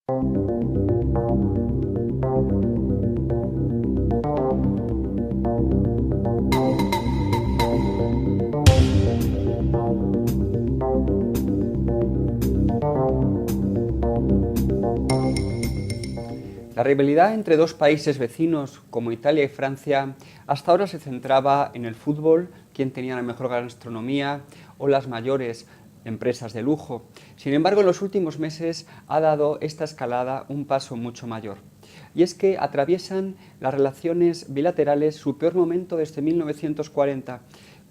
La rivalidad entre dos países vecinos como Italia y Francia hasta ahora se centraba en el fútbol, quién tenía la mejor gastronomía o las mayores empresas de lujo. Sin embargo, en los últimos meses ha dado esta escalada un paso mucho mayor. Y es que atraviesan las relaciones bilaterales su peor momento desde 1940,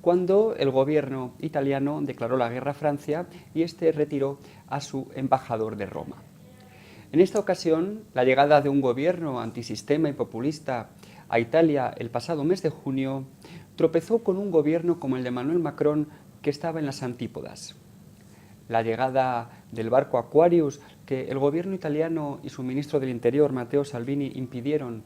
cuando el gobierno italiano declaró la guerra a Francia y este retiró a su embajador de Roma. En esta ocasión, la llegada de un gobierno antisistema y populista a Italia el pasado mes de junio tropezó con un gobierno como el de Emmanuel Macron, que estaba en las antípodas. La llegada del barco Aquarius, que el gobierno italiano y su ministro del Interior, Matteo Salvini, impidieron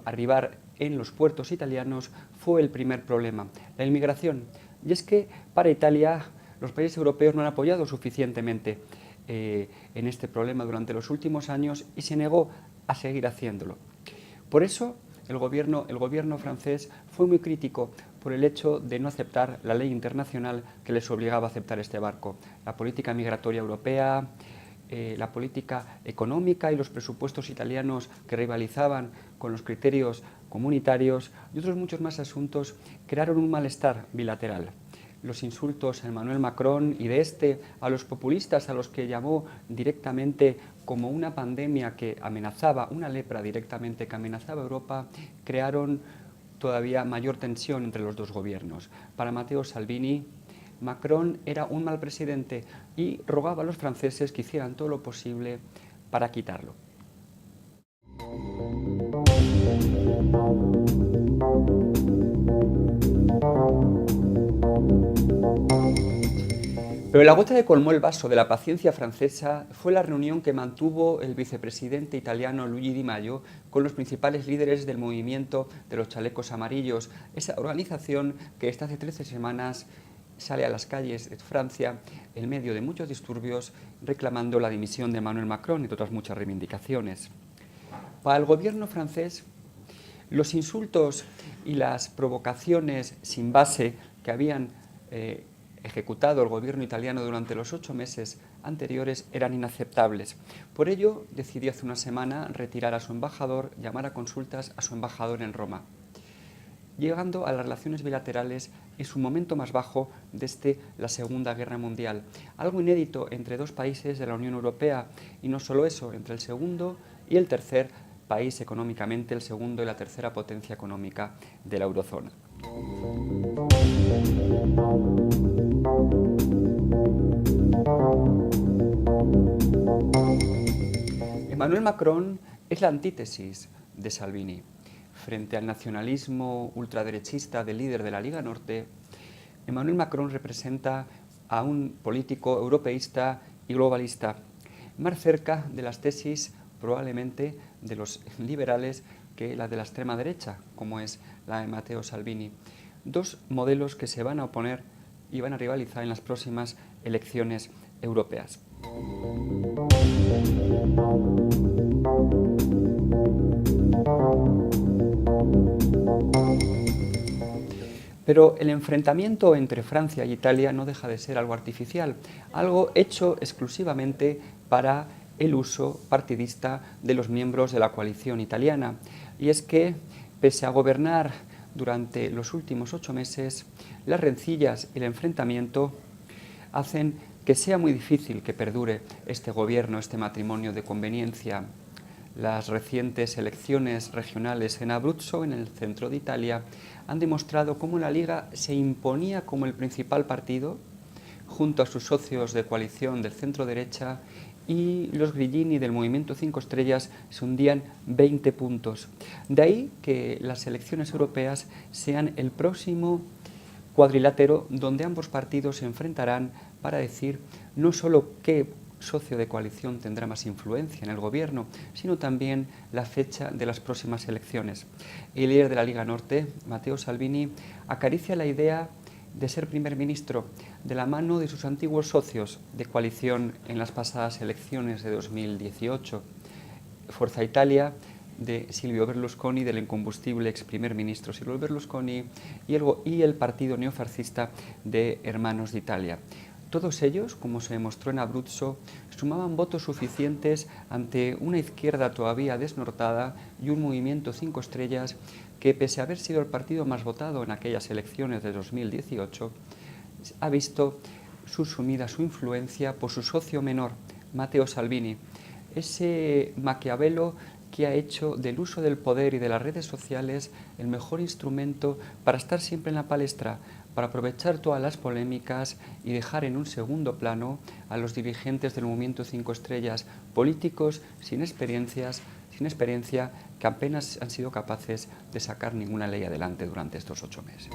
arribar en los puertos italianos, fue el primer problema, la inmigración. Y es que para Italia los países europeos no han apoyado suficientemente en este problema durante los últimos años y se negó a seguir haciéndolo. Por eso el gobierno francés fue muy crítico por el hecho de no aceptar la ley internacional que les obligaba a aceptar este barco. La política migratoria europea, la política económica y los presupuestos italianos que rivalizaban con los criterios comunitarios y otros muchos más asuntos crearon un malestar bilateral. Los insultos a Emmanuel Macron y de este a los populistas, a los que llamó directamente como una pandemia que amenazaba, una lepra directamente que amenazaba a Europa, crearon todavía mayor tensión entre los dos gobiernos. Para Matteo Salvini, Macron era un mal presidente y rogaba a los franceses que hicieran todo lo posible para quitarlo. Pero la gota que colmó el vaso de la paciencia francesa fue la reunión que mantuvo el vicepresidente italiano Luigi Di Maio con los principales líderes del movimiento de los chalecos amarillos, esa organización que desde hace 13 semanas sale a las calles de Francia en medio de muchos disturbios reclamando la dimisión de Emmanuel Macron y de otras muchas reivindicaciones. Para el gobierno francés, los insultos y las provocaciones sin base que habían ejecutado el gobierno italiano durante los 8 meses anteriores eran inaceptables. Por ello, decidió hace una semana retirar a su embajador, llamar a consultas a su embajador en Roma, llegando a las relaciones bilaterales en su momento más bajo desde la Segunda Guerra Mundial. Algo inédito entre dos países de la Unión Europea, y no solo eso, entre el segundo y el tercer país económicamente, el segundo y la tercera potencia económica de la eurozona. Emmanuel Macron es la antítesis de Salvini. Frente al nacionalismo ultraderechista del líder de la Liga Norte, Emmanuel Macron representa a un político europeísta y globalista, más cerca de las tesis probablemente de los liberales que la de la extrema derecha, como es la de Matteo Salvini. Dos modelos que se van a oponer y van a rivalizar en las próximas elecciones europeas. Pero el enfrentamiento entre Francia y Italia no deja de ser algo artificial, algo hecho exclusivamente para el uso partidista de los miembros de la coalición italiana. Y es que, pese a gobernar durante los últimos 8 meses, las rencillas y el enfrentamiento hacen que sea muy difícil que perdure este gobierno, este matrimonio de conveniencia. Las recientes elecciones regionales en Abruzzo, en el centro de Italia, han demostrado cómo la Liga se imponía como el principal partido, junto a sus socios de coalición del centro-derecha, y los Grillini del Movimiento 5 Estrellas se hundían 20 puntos. De ahí que las elecciones europeas sean el próximo cuadrilátero donde ambos partidos se enfrentarán para decir no solo qué socio de coalición tendrá más influencia en el gobierno, sino también la fecha de las próximas elecciones. El líder de la Liga Norte, Matteo Salvini, acaricia la idea de ser primer ministro de la mano de sus antiguos socios de coalición en las pasadas elecciones de 2018, Forza Italia, de Silvio Berlusconi, del incombustible ex primer ministro Silvio Berlusconi, y el partido neofascista de Hermanos de Italia. Todos ellos, como se demostró en Abruzzo, sumaban votos suficientes ante una izquierda todavía desnortada y un movimiento 5 estrellas que, pese a haber sido el partido más votado en aquellas elecciones de 2018, ha visto sumida su influencia por su socio menor, Matteo Salvini, ese Maquiavelo que ha hecho del uso del poder y de las redes sociales el mejor instrumento para estar siempre en la palestra, para aprovechar todas las polémicas y dejar en un segundo plano a los dirigentes del movimiento 5 estrellas, políticos sin experiencia, que apenas han sido capaces de sacar ninguna ley adelante durante estos 8 meses.